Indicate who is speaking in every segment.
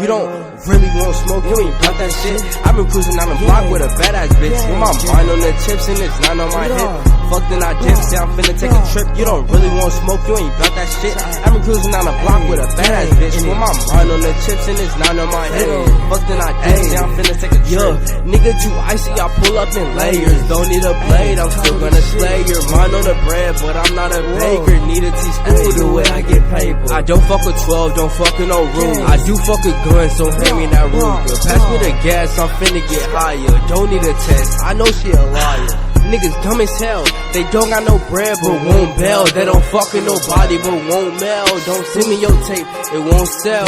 Speaker 1: You don't really want smoke, you ain't about that shit. I've been cruising down the block with a badass bitch. With my mind on the chips and it's not on my hip. Fuck then I dip, say I'm finna take a trip. You don't really want smoke, you ain't about that shit. I've been cruising down the block with a badass bitch. With my mind on the chips and it's not on my hip. Fuck then I dip, say I'm finna take a trip. Nigga too icy, I pull up in layers. Don't need a blade, I'm still gonna slay your mind on the bread, but I'm not a baker. Need a teaspoon the way I get paid. I don't fuck with 12, don't fuck with no room. I do fuck with guns, so hand me that Ruger. Pass me the gas, I'm finna get higher. Don't need a test, I know she a liar. Niggas dumb as hell, they don't got no bread but won't bail. They don't fuck with nobody but won't mail. Don't send me your tape, it won't sell.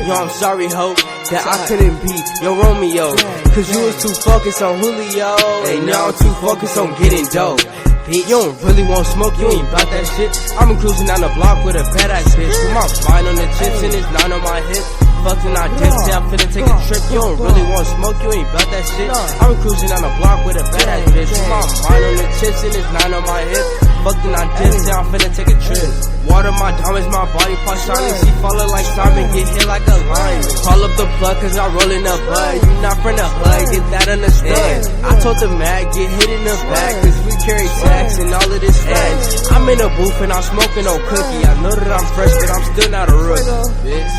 Speaker 1: Yo, I'm sorry, ho, that I couldn't be your Romeo, cause you was too focused on Julio. Hey, now I'm too focused on getting dope. You don't really want smoke, you ain't bout that shit. I've been cruising down the block with a badass bitch. With my mind on the chips and it's not on my hip. Fucking I dip, say I'm finna take a trip. You don't really want smoke, you ain't bout that shit. I've been cruising down the block with a badass bitch. With my mind on the chips and it's not on my hip. Fucking I dip, say I'm finna take a trip. Water my diamonds, my body part shining. She falling like Simon, get hit like a lion. Call up the plug cause I roll in the bud. You not from the hood, get that understood. I told the mag, get hit in the back, cause we carry tax and all of this facts. I'm in the booth and I'm smoking no cookie. I know that I'm fresh, but I'm still not a rookie, bitch.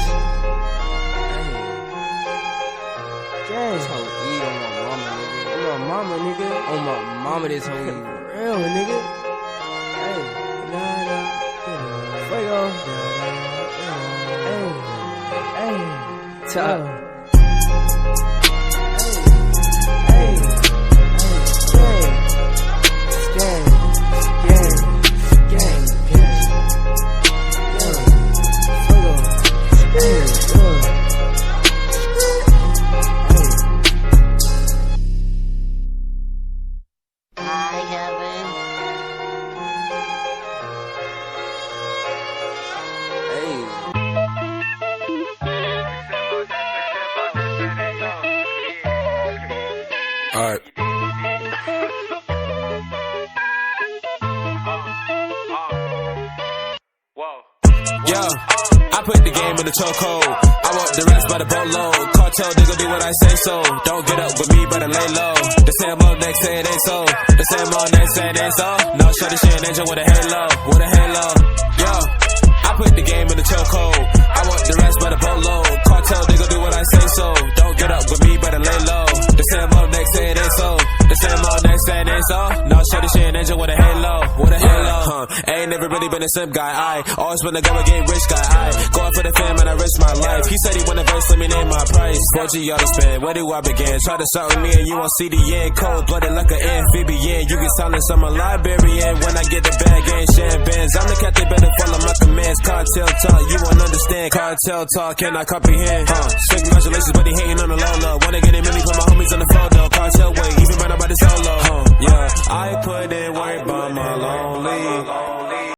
Speaker 1: This whole E on my mama, nigga. On my mama, nigga. On my mama, this whole E real, nigga. Hey, nah. Fuego. Hey, top.
Speaker 2: Alright. Yo, I put the game in the chokehold. I want the rest by the boatload. Cartel, they gon' do what I say so. Don't get up with me, better lay low. The same old next say it ain't so. The same old next say it ain't so. No, shut the shit, angel with a halo. With a halo. Yo, I put the game in the chokehold. I want the rest by the boatload. Cartel, they gon' do what I say so. Don't get up with me, better lay low. The same old next say it ain't so. The same old next say it ain't so. No, shut the shit, angel with a halo. With a halo. Ain't never really been a simp guy. I always wanna go and get rich guy. I go out for the fam and I risk my life. He said he want a verse, let me name my price. 4G all to spend, where do I begin? Try to start with me and you on CDN. Cold blooded like an amphibian. You get silence, I'm a librarian. When I get the bag, ain't sharing bands. I'm the captain, better follow my commands. Cartel talk, you won't understand. Cartel talk, cannot comprehend. Sick congratulations, but he hating on the low low. Wanna get in many, put my homies on the photo. Cartel way, even run about the solo. Yeah, I put in work by my lonely.